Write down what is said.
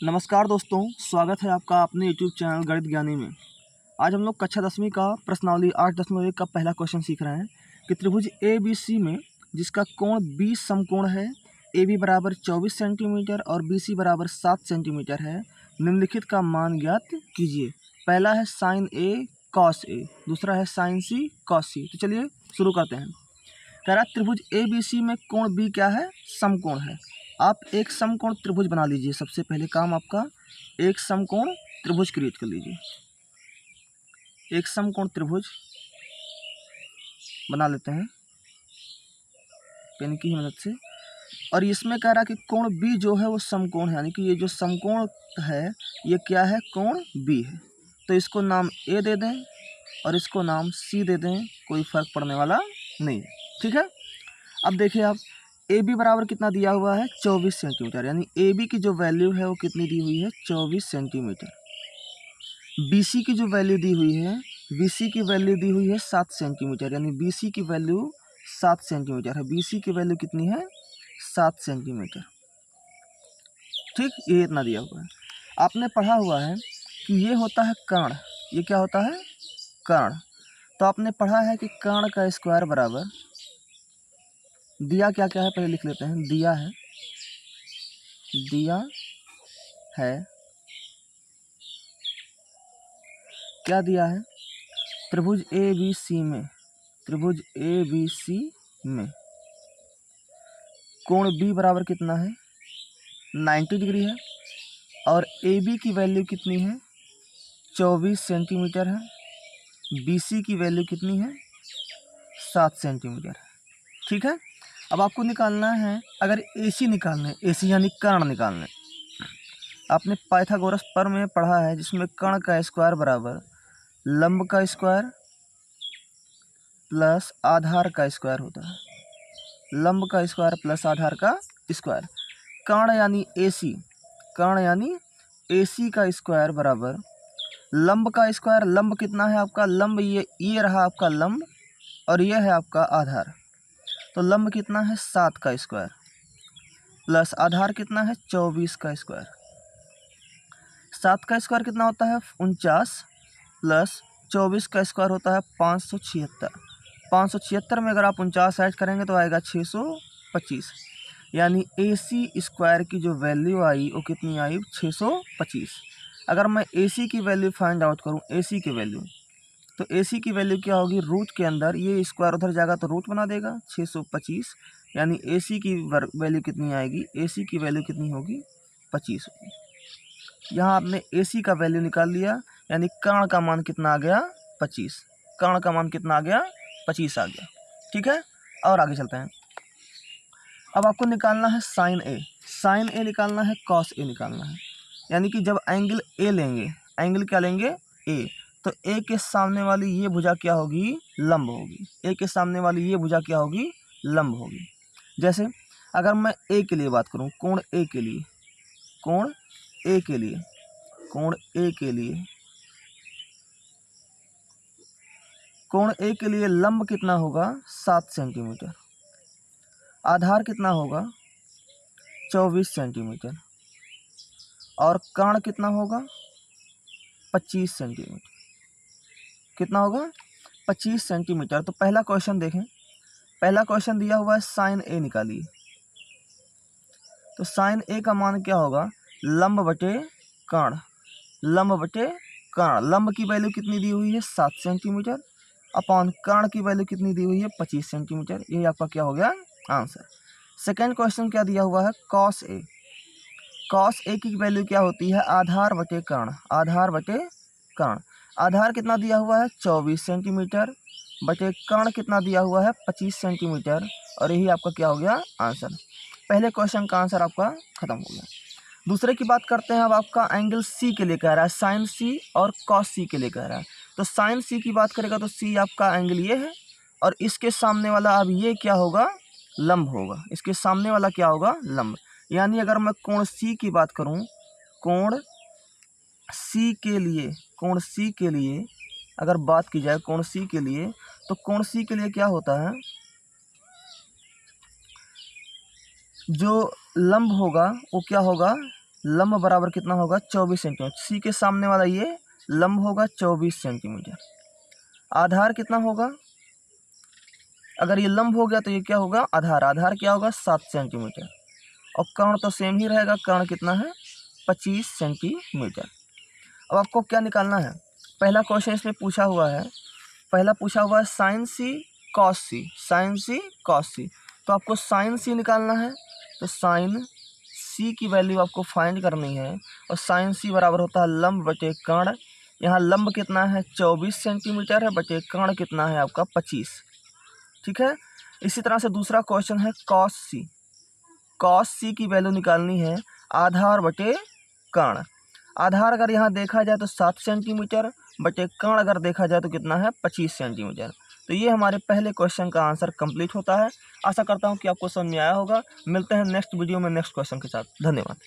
नमस्कार दोस्तों, स्वागत है आपका अपने YouTube चैनल गणित ज्ञानी में। आज हम लोग कक्षा 10वीं का प्रश्नावली 8.1 का पहला क्वेश्चन सीख रहे हैं कि त्रिभुज ABC में जिसका कोण 20 समकोण है, AB बराबर 24 सेंटीमीटर और BC बराबर 7 सेंटीमीटर है, निम्नलिखित का मान ज्ञात कीजिए। पहला है साइन A कॉस A, दूसरा है साइन C कॉस C। तो चलिए शुरू करते हैं। कह रहा त्रिभुज ABC में कोण B क्या है? समकोण है। आप एक समकोण त्रिभुज बना लीजिए। सबसे पहले काम आपका एक समकोण त्रिभुज क्रिएट कर लीजिए। एक समकोण त्रिभुज बना लेते हैं पेन की मदद से। और इसमें कह रहा कि कोण B जो है वो समकोण है, यानी कि ये जो समकोण है ये क्या है? कोण B है। तो इसको नाम A दे दें और इसको नाम C दे दें, कोई फर्क पड़ने वाला नहीं है। ठीक है। अब देखिए आप AB बराबर कितना दिया हुआ है? 24 सेंटीमीटर, यानी AB की जो वैल्यू है वो कितनी दी हुई है? 24 सेंटीमीटर। BC की जो वैल्यू दी हुई है, BC की वैल्यू दी हुई है 7 सेंटीमीटर, यानी BC की वैल्यू 7 सेंटीमीटर है। BC की वैल्यू कितनी है? 7 सेंटीमीटर। ठीक, ये इतना दिया हुआ है। आपने पढ़ा हुआ है कि ये होता है कर्ण। ये क्या होता है? कर्ण। तो आपने पढ़ा है कि कर्ण का स्क्वायर बराबर, दिया क्या क्या है पहले लिख लेते हैं। दिया है क्या दिया है? त्रिभुज ABC में कोण B बराबर कितना है? 90 डिग्री है। और AB की वैल्यू कितनी है? 24 सेंटीमीटर है। BC की वैल्यू कितनी है? 7 सेंटीमीटर है। ठीक है। अब आपको निकालना है, अगर AC निकालना है, AC यानी कर्ण निकालना है। आपने पाइथागोरस पर में पढ़ा है जिसमें कर्ण का स्क्वायर बराबर लंब का स्क्वायर प्लस आधार का स्क्वायर होता है। लंब का स्क्वायर प्लस आधार का स्क्वायर। कर्ण यानी AC का स्क्वायर बराबर लंब का स्क्वायर। लंब कितना है आपका? लंब ये रहा आपका लंब और ये है आपका आधार। तो लंब कितना है? 7 का स्क्वायर प्लस आधार कितना है? 24 का स्क्वायर। 7 का स्क्वायर कितना होता है? 49 प्लस 24 का स्क्वायर होता है 576। 576 में अगर आप 49 ऐड करेंगे तो आएगा 625, यानी AC स्क्वायर की जो वैल्यू आई वो कितनी आई? 625। अगर मैं AC की वैल्यू फाइंड आउट करूं, AC की वैल्यू, तो AC की वैल्यू क्या होगी? रूट के अंदर ये स्क्वायर उधर जाएगा तो रूट बना देगा 625, यानी AC की वैल्यू कितनी आएगी? AC की वैल्यू कितनी होगी? 25 होगी। यहाँ आपने AC का वैल्यू निकाल लिया, यानी कर्ण का मान कितना आ गया? 25। कर्ण का मान कितना आ गया? 25 आ गया। ठीक है। और आगे चलते हैं। अब आपको निकालना है साइन A निकालना है, कॉस A निकालना है। यानी कि जब एंगल A लेंगे, एंगल क्या लेंगे? A, तो A के सामने वाली ये भुजा क्या होगी? लंब होगी। A के सामने वाली ये भुजा क्या होगी? लंब होगी। जैसे अगर मैं A के लिए बात करूं, कोण A के लिए, कोण A के लिए, कोण A के लिए, कोण A के लिए लंब कितना होगा? 7 सेंटीमीटर। आधार कितना होगा? 24 सेंटीमीटर। और कर्ण कितना होगा? 25 सेंटीमीटर। कितना होगा? 25 सेंटीमीटर। तो पहला क्वेश्चन देखें। पहला क्वेश्चन दिया हुआ है साइन A निकालिए। तो साइन A का मान क्या होगा? लंब बटे कर्ण। लंब बटे कर्ण। लंब की वैल्यू कितनी दी हुई है? 7 सेंटीमीटर अपॉन कर्ण की वैल्यू कितनी दी हुई है? 25 सेंटीमीटर। ये आपका क्या हो गया? आंसर। सेकेंड क्वेश्चन क्या दिया हुआ है? Cos A। कॉस A की वैल्यू क्या होती है? आधार बटे कर्ण। आधार बटे कर्ण। आधार कितना दिया हुआ है? 24 सेंटीमीटर बटे कर्ण कितना दिया हुआ है? 25 सेंटीमीटर। और यही आपका क्या हो गया? आंसर। पहले क्वेश्चन का आंसर आपका खत्म हो गया। दूसरे की बात करते हैं। अब आपका एंगल C के लिए कह रहा है, साइन C और कॉस C के लिए कह रहा है। तो साइन C की बात करेगा तो C आपका एंगल ये है, और इसके सामने वाला अब ये क्या होगा? लंब होगा। इसके सामने वाला क्या होगा? लंब। यानी अगर मैं कोण C की बात करूं, कोण C के लिए, कोण C के लिए अगर बात की जाए, कोण C के लिए, तो कोण C के लिए क्या होता है? जो लंब होगा वो क्या होगा? लंब बराबर कितना होगा 24 सेंटीमीटर। सी के सामने वाला ये लंब होगा 24 सेंटीमीटर। आधार कितना होगा, अगर ये लंब हो गया तो ये क्या होगा आधार, आधार क्या होगा 7 सेंटीमीटर। और कर्ण तो सेम ही रहेगा, कर्ण कितना है 25 सेंटीमीटर। अब आपको क्या निकालना है, पहला क्वेश्चन इसमें पूछा हुआ है, पहला पूछा हुआ है साइन सी कॉस सी, साइन सी कॉस सी। तो आपको साइन सी निकालना है, तो साइन सी की वैल्यू आपको फाइंड करनी है। और साइन सी बराबर होता है लंब बटे कर्ण। यहाँ लंब कितना है 24 सेंटीमीटर है, बटे कर्ण कितना है आपका 25। ठीक है। इसी तरह से दूसरा क्वेश्चन है कॉस सी, कॉस सी की वैल्यू निकालनी है आधार बटे कर्ण। आधार अगर यहाँ देखा जाए तो 7 सेंटीमीटर, बटे कर्ण अगर देखा जाए तो कितना है 25 सेंटीमीटर। तो ये हमारे पहले क्वेश्चन का आंसर कंप्लीट होता है। आशा करता हूँ कि आपको समझ में आया होगा। मिलते हैं नेक्स्ट वीडियो में नेक्स्ट क्वेश्चन के साथ। धन्यवाद।